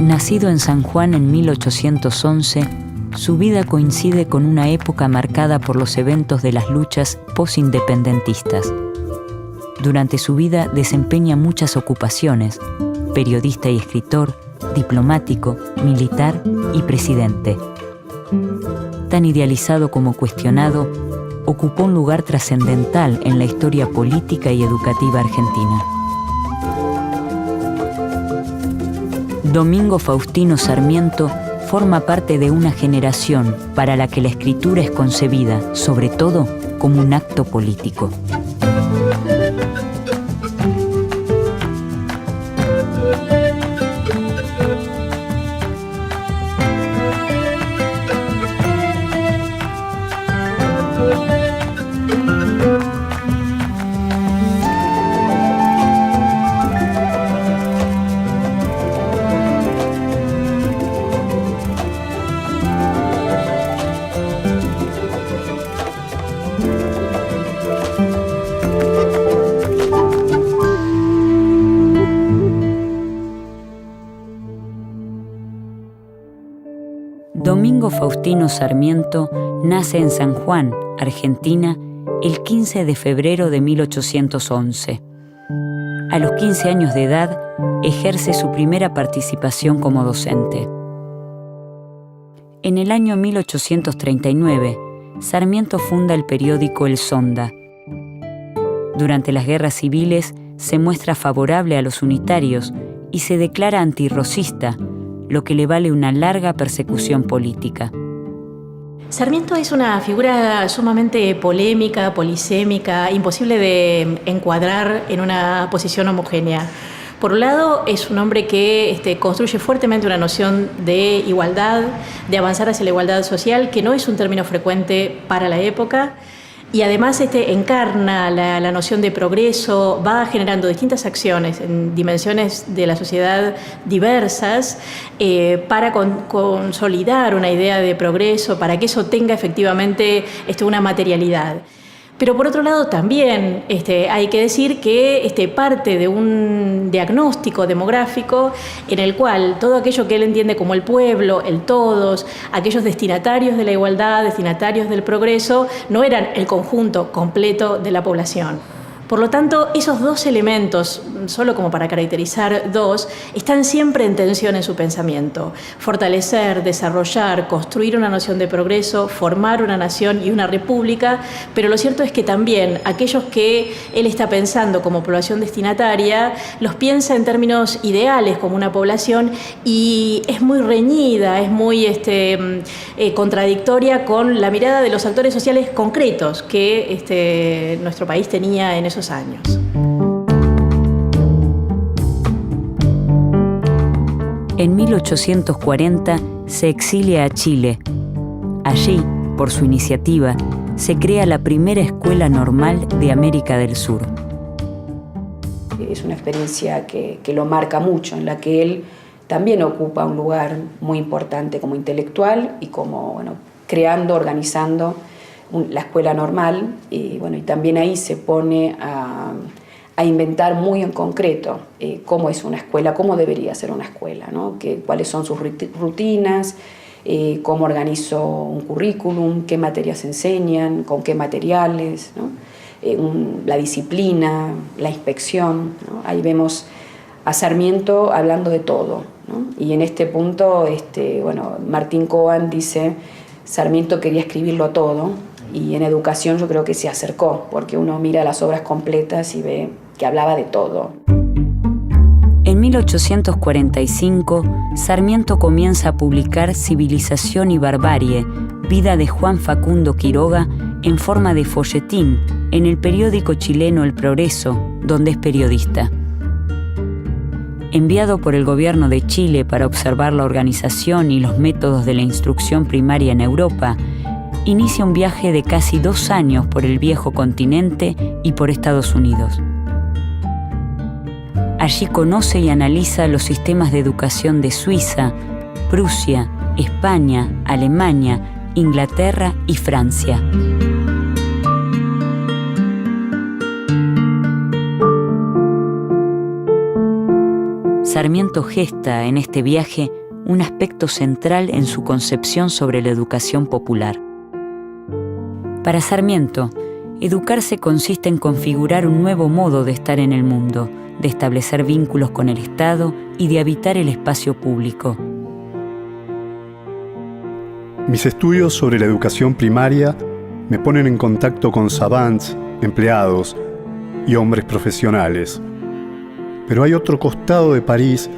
Nacido en San Juan en 1811, su vida coincide con una época marcada por los eventos de las luchas posindependentistas. Durante su vida desempeña muchas ocupaciones: periodista y escritor, diplomático, militar y presidente. Tan idealizado como cuestionado, ocupó un lugar trascendental en la historia política y educativa argentina. Domingo Faustino Sarmiento forma parte de una generación para la que la escritura es concebida, sobre todo, como un acto político. Domingo Faustino Sarmiento nace en San Juan, Argentina, el 15 de febrero de 1811. A los 15 años de edad, ejerce su primera participación como docente. En el año 1839, Sarmiento funda el periódico El Sonda. Durante las guerras civiles, se muestra favorable a los unitarios y se declara antirrosista, lo que le vale una larga persecución política. Sarmiento es una figura sumamente polémica, polisémica, imposible de encuadrar en una posición homogénea. Por un lado, es un hombre que construye fuertemente una noción de igualdad, de avanzar hacia la igualdad social, que no es un término frecuente para la época. Y además encarna la noción de progreso, va generando distintas acciones en dimensiones de la sociedad diversas para consolidar una idea de progreso, para que eso tenga efectivamente una materialidad. Pero por otro lado también hay que decir que parte de un diagnóstico demográfico en el cual todo aquello que él entiende como el pueblo, el todos, aquellos destinatarios de la igualdad, destinatarios del progreso, no eran el conjunto completo de la población. Por lo tanto, esos dos elementos, solo como para caracterizar dos, están siempre en tensión en su pensamiento. Fortalecer, desarrollar, construir una noción de progreso, formar una nación y una república, pero lo cierto es que también aquellos que él está pensando como población destinataria, los piensa en términos ideales como una población y es muy reñida, es muy contradictoria con la mirada de los actores sociales concretos que nuestro país tenía en esos años. En 1840 se exilia a Chile. Allí, por su iniciativa, se crea la primera escuela normal de América del Sur. Es una experiencia que lo marca mucho, en la que él también ocupa un lugar muy importante como intelectual y como creando, organizando la escuela normal, y también ahí se pone a inventar muy en concreto cómo es una escuela, cómo debería ser una escuela, ¿no? Cuáles son sus rutinas, cómo organizo un currículum, qué materias se enseñan, con qué materiales, ¿no? La disciplina, la inspección, ¿no? Ahí vemos a Sarmiento hablando de todo, ¿no? Y en este punto, Martín Cohen dice, Sarmiento quería escribirlo todo, y en educación yo creo que se acercó, porque uno mira las obras completas y ve que hablaba de todo. En 1845, Sarmiento comienza a publicar Civilización y Barbarie, vida de Juan Facundo Quiroga, en forma de folletín, en el periódico chileno El Progreso, donde es periodista. Enviado por el gobierno de Chile para observar la organización y los métodos de la instrucción primaria en Europa, inicia un viaje de casi 2 años por el viejo continente y por Estados Unidos. Allí conoce y analiza los sistemas de educación de Suiza, Prusia, España, Alemania, Inglaterra y Francia. Sarmiento gesta en este viaje un aspecto central en su concepción sobre la educación popular. Para Sarmiento, educarse consiste en configurar un nuevo modo de estar en el mundo, de establecer vínculos con el Estado y de habitar el espacio público. Mis estudios sobre la educación primaria me ponen en contacto con savants, empleados y hombres profesionales. Pero hay otro costado de París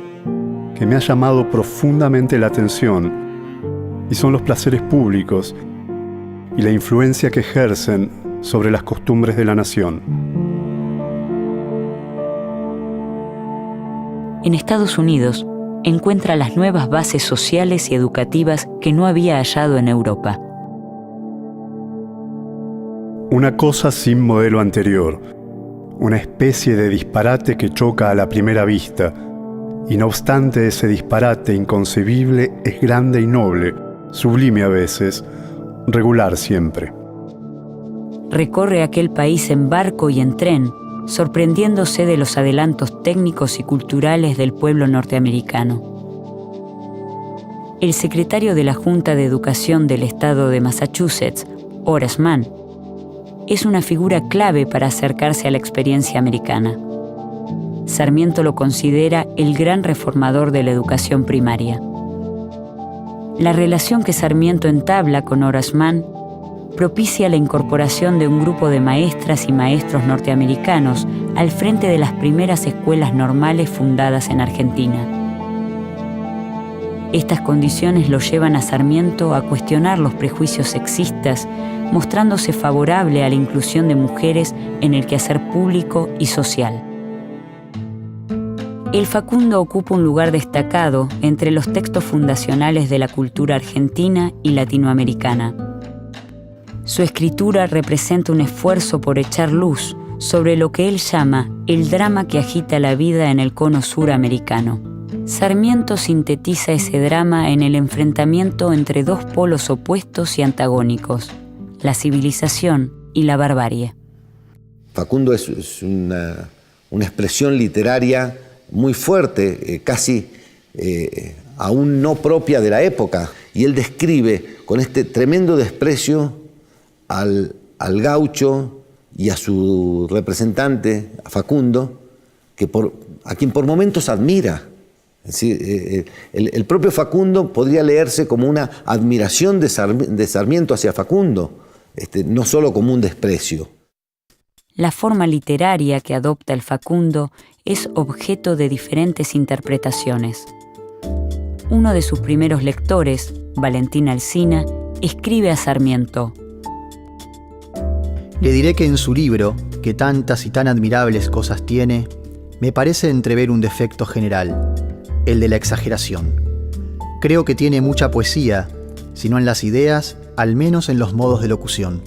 que me ha llamado profundamente la atención, y son los placeres públicos y la influencia que ejercen sobre las costumbres de la nación. En Estados Unidos, encuentra las nuevas bases sociales y educativas que no había hallado en Europa. Una cosa sin modelo anterior, una especie de disparate que choca a la primera vista, y no obstante ese disparate inconcebible es grande y noble, sublime a veces, regular siempre. Recorre aquel país en barco y en tren, sorprendiéndose de los adelantos técnicos y culturales del pueblo norteamericano. El secretario de la Junta de Educación del Estado de Massachusetts, Horace Mann, es una figura clave para acercarse a la experiencia americana. Sarmiento lo considera el gran reformador de la educación primaria. La relación que Sarmiento entabla con Horace Mann propicia la incorporación de un grupo de maestras y maestros norteamericanos al frente de las primeras escuelas normales fundadas en Argentina. Estas condiciones lo llevan a Sarmiento a cuestionar los prejuicios sexistas, mostrándose favorable a la inclusión de mujeres en el quehacer público y social. El Facundo ocupa un lugar destacado entre los textos fundacionales de la cultura argentina y latinoamericana. Su escritura representa un esfuerzo por echar luz sobre lo que él llama el drama que agita la vida en el cono sur americano. Sarmiento sintetiza ese drama en el enfrentamiento entre dos polos opuestos y antagónicos, la civilización y la barbarie. Facundo es una expresión literaria muy fuerte, casi aún no propia de la época, y él describe con este tremendo desprecio al gaucho y a su representante, a Facundo, a quien por momentos admira. Es decir, el propio Facundo podría leerse como una admiración de Sarmiento hacia Facundo, no solo como un desprecio. La forma literaria que adopta el Facundo es objeto de diferentes interpretaciones. Uno de sus primeros lectores, Valentín Alsina, escribe a Sarmiento: Le diré que en su libro, que tantas y tan admirables cosas tiene, me parece entrever un defecto general, el de la exageración. Creo que tiene mucha poesía, si no en las ideas, al menos en los modos de locución.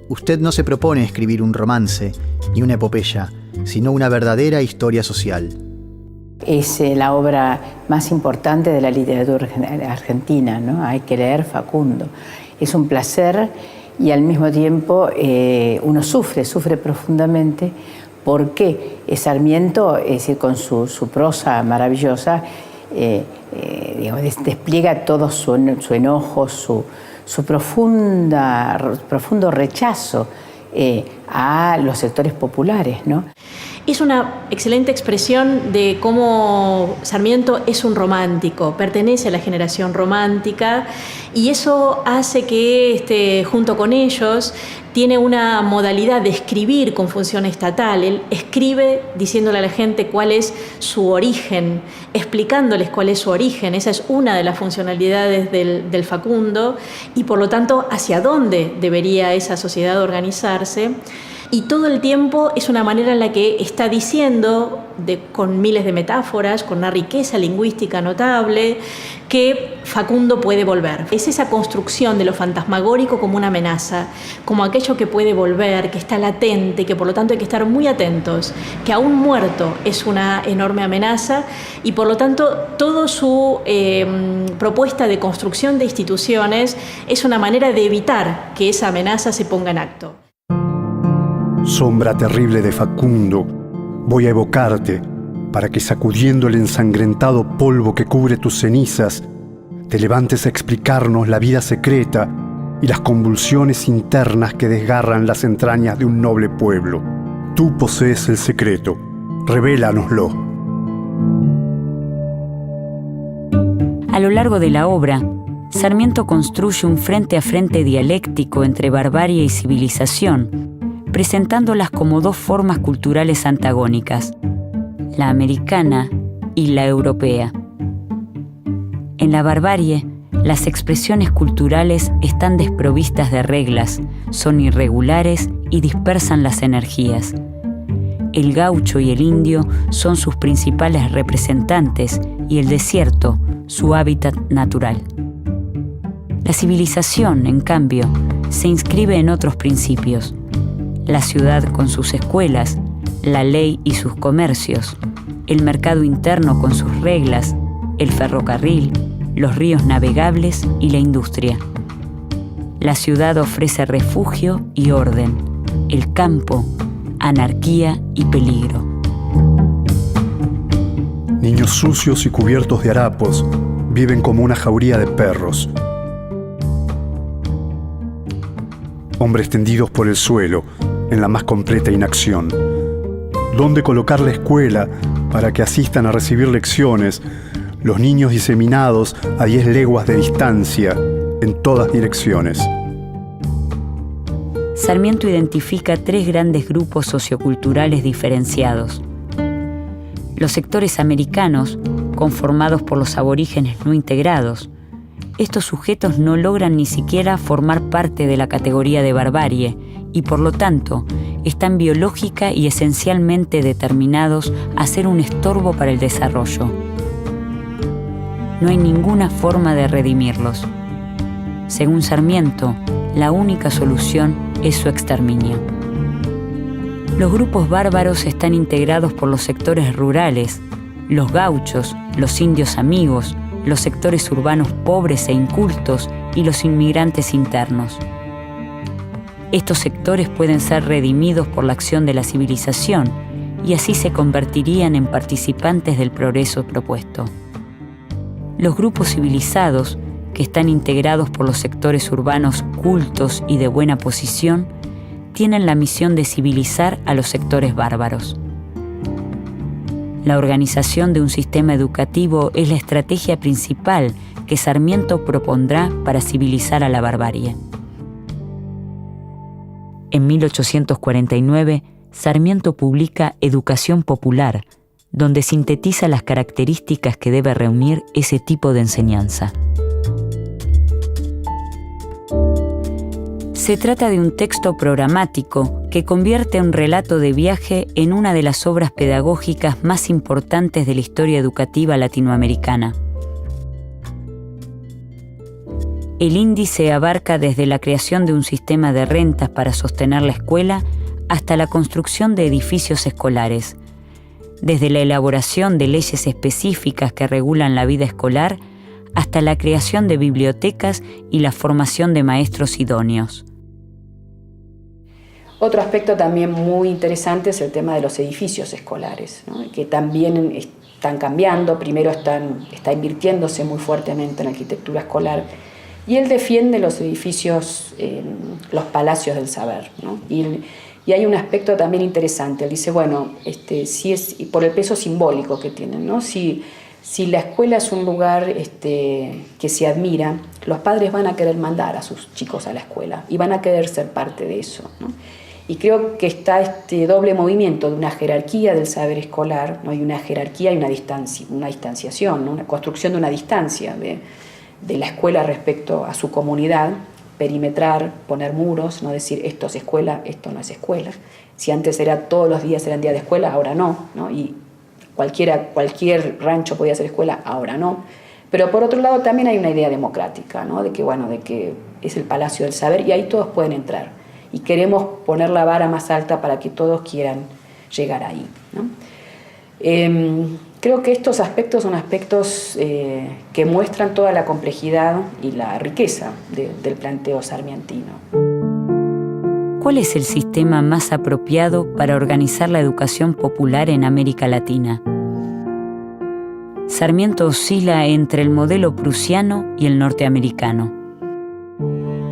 Usted no se propone escribir un romance, ni una epopeya, sino una verdadera historia social. Es la obra más importante de la literatura argentina, ¿no? Hay que leer Facundo. Es un placer y al mismo tiempo uno sufre profundamente porque Sarmiento, es decir, con su prosa maravillosa, despliega todo su enojo, su profundo rechazo a los sectores populares, ¿no? Es una excelente expresión de cómo Sarmiento es un romántico, pertenece a la generación romántica, y eso hace que, junto con ellos, tiene una modalidad de escribir con función estatal. Él escribe diciéndole a la gente cuál es su origen, explicándoles cuál es su origen. Esa es una de las funcionalidades del Facundo, y por lo tanto hacia dónde debería esa sociedad organizarse. Y todo el tiempo es una manera en la que está diciendo, con miles de metáforas, con una riqueza lingüística notable, que Facundo puede volver. Es esa construcción de lo fantasmagórico como una amenaza, como aquello que puede volver, que está latente, que por lo tanto hay que estar muy atentos, que aún muerto es una enorme amenaza, y por lo tanto toda su propuesta de construcción de instituciones es una manera de evitar que esa amenaza se ponga en acto. Sombra terrible de Facundo, voy a evocarte, para que sacudiendo el ensangrentado polvo que cubre tus cenizas, te levantes a explicarnos la vida secreta y las convulsiones internas que desgarran las entrañas de un noble pueblo. Tú posees el secreto, revélanoslo. A lo largo de la obra, Sarmiento construye un frente a frente dialéctico entre barbarie y civilización, presentándolas como dos formas culturales antagónicas, la americana y la europea. En la barbarie, las expresiones culturales están desprovistas de reglas, son irregulares y dispersan las energías. El gaucho y el indio son sus principales representantes y el desierto, su hábitat natural. La civilización, en cambio, se inscribe en otros principios. La ciudad con sus escuelas, la ley y sus comercios, el mercado interno con sus reglas, el ferrocarril, los ríos navegables y la industria. La ciudad ofrece refugio y orden, el campo, anarquía y peligro. Niños sucios y cubiertos de harapos viven como una jauría de perros. Hombres tendidos por el suelo, en la más completa inacción. ¿Dónde colocar la escuela para que asistan a recibir lecciones los niños diseminados a 10 leguas de distancia en todas direcciones? Sarmiento identifica 3 grandes grupos socioculturales diferenciados. Los sectores americanos, conformados por los aborígenes no integrados. Estos sujetos no logran ni siquiera formar parte de la categoría de barbarie y, por lo tanto, están biológica y esencialmente determinados a ser un estorbo para el desarrollo. No hay ninguna forma de redimirlos. Según Sarmiento, la única solución es su exterminio. Los grupos bárbaros están integrados por los sectores rurales, los gauchos, los indios amigos, los sectores urbanos pobres e incultos y los inmigrantes internos. Estos sectores pueden ser redimidos por la acción de la civilización y así se convertirían en participantes del progreso propuesto. Los grupos civilizados, que están integrados por los sectores urbanos cultos y de buena posición, tienen la misión de civilizar a los sectores bárbaros. La organización de un sistema educativo es la estrategia principal que Sarmiento propondrá para civilizar a la barbarie. En 1849, Sarmiento publica Educación Popular, donde sintetiza las características que debe reunir ese tipo de enseñanza. Se trata de un texto programático que convierte un relato de viaje en una de las obras pedagógicas más importantes de la historia educativa latinoamericana. El índice abarca desde la creación de un sistema de rentas para sostener la escuela hasta la construcción de edificios escolares, desde la elaboración de leyes específicas que regulan la vida escolar hasta la creación de bibliotecas y la formación de maestros idóneos. Otro aspecto también muy interesante es el tema de los edificios escolares, ¿no? Que también están cambiando. Primero está invirtiéndose muy fuertemente en arquitectura escolar y él defiende los edificios, los palacios del saber, ¿no? Y hay un aspecto también interesante. Él dice, bueno, si es por el peso simbólico que tienen, ¿no? Si la escuela es un lugar que se admira, los padres van a querer mandar a sus chicos a la escuela y van a querer ser parte de eso, ¿no? Y creo que está este doble movimiento de una jerarquía del saber escolar, ¿no? Y una jerarquía y una distanciación, ¿no? Una construcción de una distancia de la escuela respecto a su comunidad, perimetrar, poner muros, no decir esto es escuela, esto no es escuela. Si antes todos los días eran día de escuela, ahora no, ¿no? Y cualquier rancho podía ser escuela, ahora no. Pero por otro lado también hay una idea democrática, ¿no? de que es el palacio del saber y ahí todos pueden entrar. Y queremos poner la vara más alta para que todos quieran llegar ahí, ¿no? Creo que estos aspectos son aspectos que muestran toda la complejidad y la riqueza del planteo sarmientino. ¿Cuál es el sistema más apropiado para organizar la educación popular en América Latina? Sarmiento oscila entre el modelo prusiano y el norteamericano.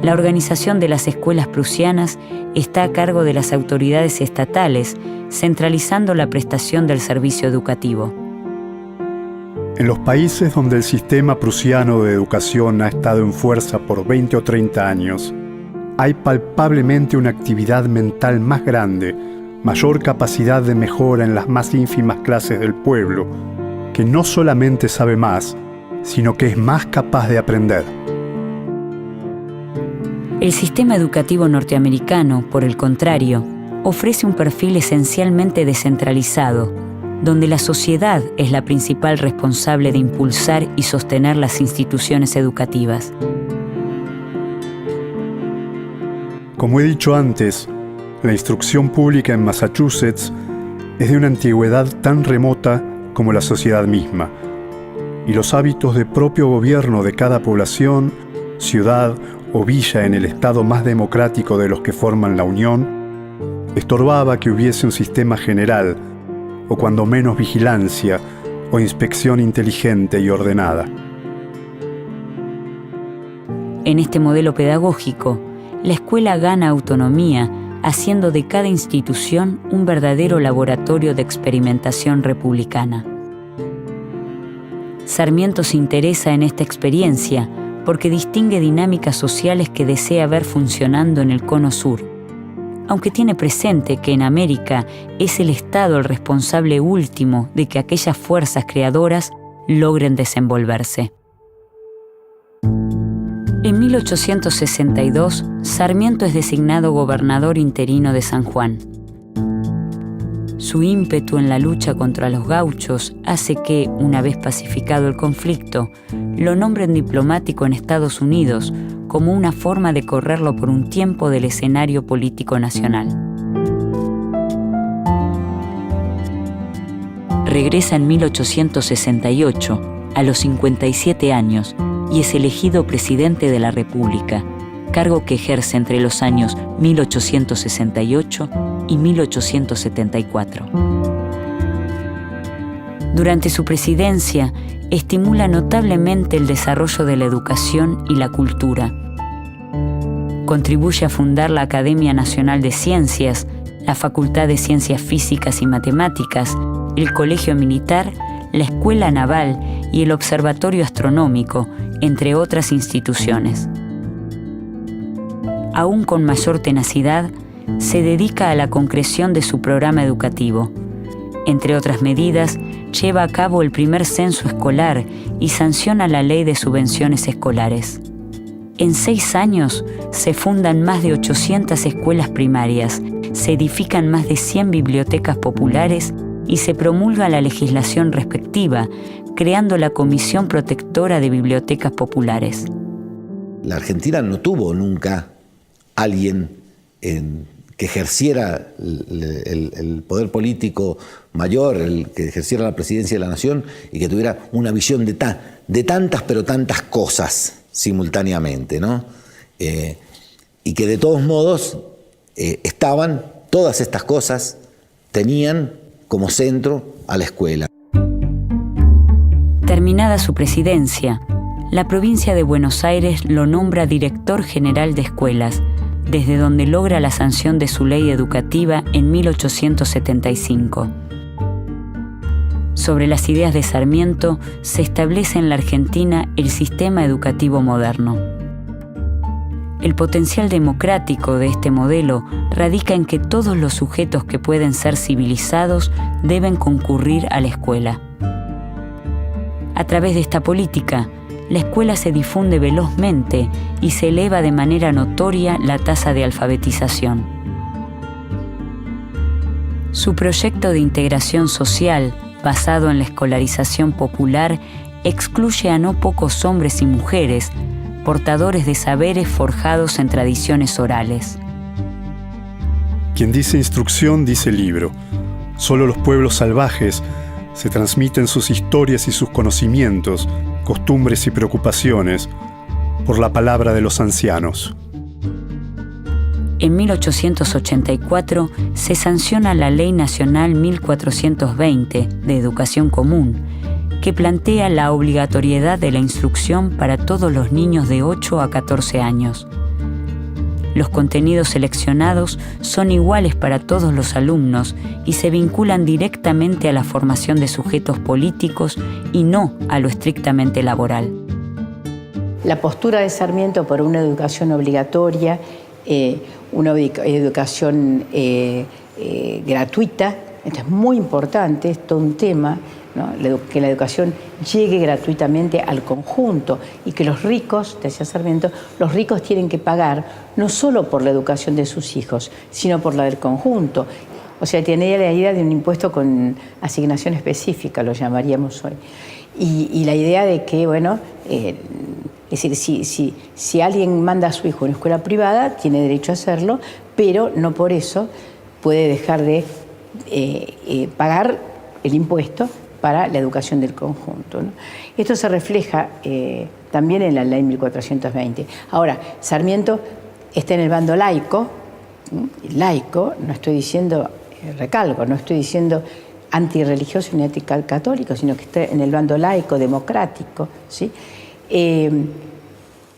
La organización de las escuelas prusianas está a cargo de las autoridades estatales, centralizando la prestación del servicio educativo. En los países donde el sistema prusiano de educación ha estado en fuerza por 20 o 30 años, hay palpablemente una actividad mental más grande, mayor capacidad de mejora en las más ínfimas clases del pueblo, que no solamente sabe más, sino que es más capaz de aprender. El sistema educativo norteamericano, por el contrario, ofrece un perfil esencialmente descentralizado, donde la sociedad es la principal responsable de impulsar y sostener las instituciones educativas. Como he dicho antes, la instrucción pública en Massachusetts es de una antigüedad tan remota como la sociedad misma, y los hábitos de propio gobierno de cada población, ciudad o villa en el estado más democrático de los que forman la Unión, estorbaba que hubiese un sistema general, o cuando menos vigilancia o inspección inteligente y ordenada. En este modelo pedagógico, la escuela gana autonomía, haciendo de cada institución un verdadero laboratorio de experimentación republicana. Sarmiento se interesa en esta experiencia porque distingue dinámicas sociales que desea ver funcionando en el Cono Sur, aunque tiene presente que en América es el Estado el responsable último de que aquellas fuerzas creadoras logren desenvolverse. En 1862, Sarmiento es designado gobernador interino de San Juan. Su ímpetu en la lucha contra los gauchos hace que, una vez pacificado el conflicto, lo nombren diplomático en Estados Unidos como una forma de correrlo por un tiempo del escenario político nacional. Regresa en 1868, a los 57 años, y es elegido presidente de la República, cargo que ejerce entre los años 1868 y 1874. Durante su presidencia, estimula notablemente el desarrollo de la educación y la cultura. Contribuye a fundar la Academia Nacional de Ciencias, la Facultad de Ciencias Físicas y Matemáticas, el Colegio Militar, la Escuela Naval y el Observatorio Astronómico, entre otras instituciones. Aún con mayor tenacidad, se dedica a la concreción de su programa educativo. Entre otras medidas, lleva a cabo el primer censo escolar y sanciona la ley de subvenciones escolares. En 6 años se fundan más de 800 escuelas primarias, se edifican más de 100 bibliotecas populares y se promulga la legislación respectiva, creando la Comisión Protectora de Bibliotecas Populares. La Argentina no tuvo nunca alguien que ejerciera el poder político mayor, el que ejerciera la presidencia de la nación y que tuviera una visión de tantas, pero tantas cosas simultáneamente, ¿no? Y que de todos modos estaban, todas estas cosas tenían como centro a la escuela. Terminada su presidencia, la provincia de Buenos Aires lo nombra director general de escuelas, desde donde logra la sanción de su ley educativa en 1875. Sobre las ideas de Sarmiento se establece en la Argentina el sistema educativo moderno. El potencial democrático de este modelo radica en que todos los sujetos que pueden ser civilizados deben concurrir a la escuela. A través de esta política, la escuela se difunde velozmente y se eleva de manera notoria la tasa de alfabetización. Su proyecto de integración social, basado en la escolarización popular, excluye a no pocos hombres y mujeres, portadores de saberes forjados en tradiciones orales. Quien dice instrucción dice libro. Solo los pueblos salvajes se transmiten sus historias y sus conocimientos, costumbres y preocupaciones por la palabra de los ancianos. En 1884 se sanciona la Ley Nacional 1420 de Educación Común, que plantea la obligatoriedad de la instrucción para todos los niños de 8 a 14 años. Los contenidos seleccionados son iguales para todos los alumnos y se vinculan directamente a la formación de sujetos políticos y no a lo estrictamente laboral. La postura de Sarmiento por una educación obligatoria, una educación gratuita, esto es muy importante, es todo un tema, ¿no? Que la educación llegue gratuitamente al conjunto y que los ricos, decía Sarmiento, los ricos tienen que pagar no solo por la educación de sus hijos, sino por la del conjunto. O sea, tenía la idea de un impuesto con asignación específica, lo llamaríamos hoy. Y la idea de que, bueno, es decir, si alguien manda a su hijo a una escuela privada, tiene derecho a hacerlo, pero no por eso puede dejar de pagar el impuesto para la educación del conjunto, ¿no? Esto se refleja también en la ley 1420. Ahora, Sarmiento está en el bando laico, laico, no estoy diciendo, recalco, no estoy diciendo antirreligioso ni anticatólico, sino que está en el bando laico, democrático, ¿sí?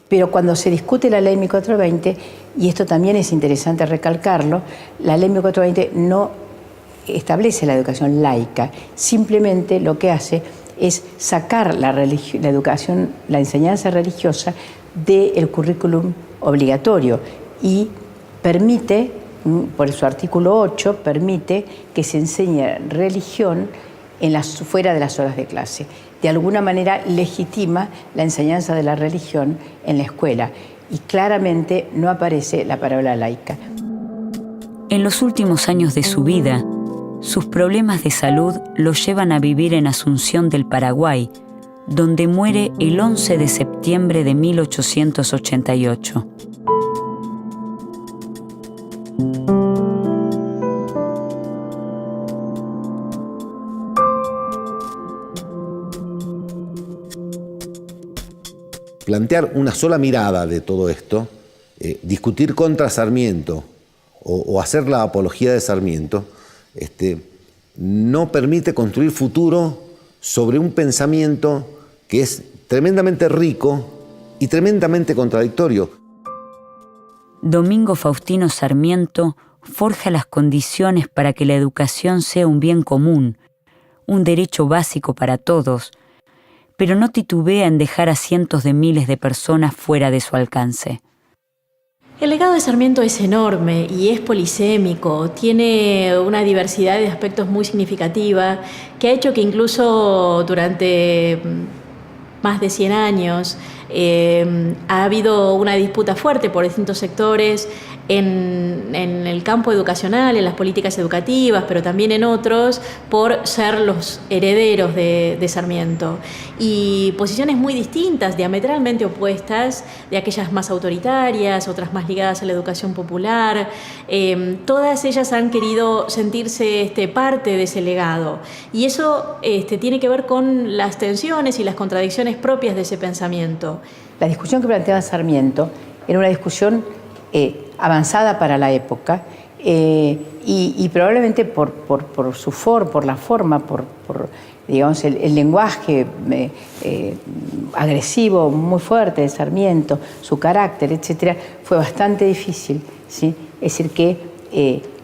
Pero cuando se discute la ley 1420, y esto también es interesante recalcarlo, la ley 1420 no establece la educación laica, simplemente lo que hace es sacar la educación, la enseñanza religiosa del currículum obligatorio y permite, por su artículo 8, permite que se enseñe religión fuera de las horas de clase. De alguna manera legitima la enseñanza de la religión en la escuela y claramente no aparece la palabra laica. En los últimos años de su vida, sus problemas de salud lo llevan a vivir en Asunción del Paraguay, donde muere el 11 de septiembre de 1888. Plantear una sola mirada de todo esto, discutir contra Sarmiento o hacer la apología de Sarmiento, no permite construir futuro sobre un pensamiento que es tremendamente rico y tremendamente contradictorio. Domingo Faustino Sarmiento forja las condiciones para que la educación sea un bien común, un derecho básico para todos, pero no titubea en dejar a cientos de miles de personas fuera de su alcance. El legado de Sarmiento es enorme y es polisémico, tiene una diversidad de aspectos muy significativa que ha hecho que incluso durante más de 100 años ha habido una disputa fuerte por distintos sectores en el campo educacional, en las políticas educativas, pero también en otros, por ser los herederos de Sarmiento. Y posiciones muy distintas, diametralmente opuestas, de aquellas más autoritarias, otras más ligadas a la educación popular. Todas ellas han querido sentirse parte de ese legado. Y eso tiene que ver con las tensiones y las contradicciones propias de ese pensamiento. La discusión que planteaba Sarmiento era una discusión avanzada para la época y probablemente por la forma, por digamos, el lenguaje agresivo muy fuerte de Sarmiento, su carácter, etcétera, fue bastante difícil, ¿sí? Es decir,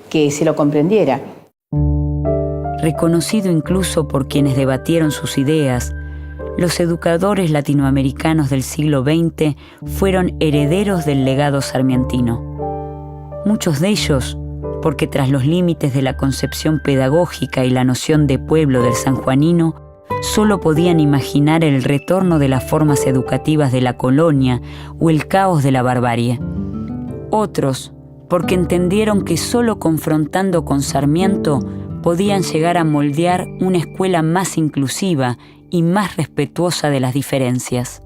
que se lo comprendiera. Reconocido incluso por quienes debatieron sus ideas, los educadores latinoamericanos del siglo XX fueron herederos del legado sarmientino. Muchos de ellos, porque tras los límites de la concepción pedagógica y la noción de pueblo del sanjuanino, solo podían imaginar el retorno de las formas educativas de la colonia o el caos de la barbarie. Otros, porque entendieron que solo confrontando con Sarmiento podían llegar a moldear una escuela más inclusiva y más respetuosa de las diferencias.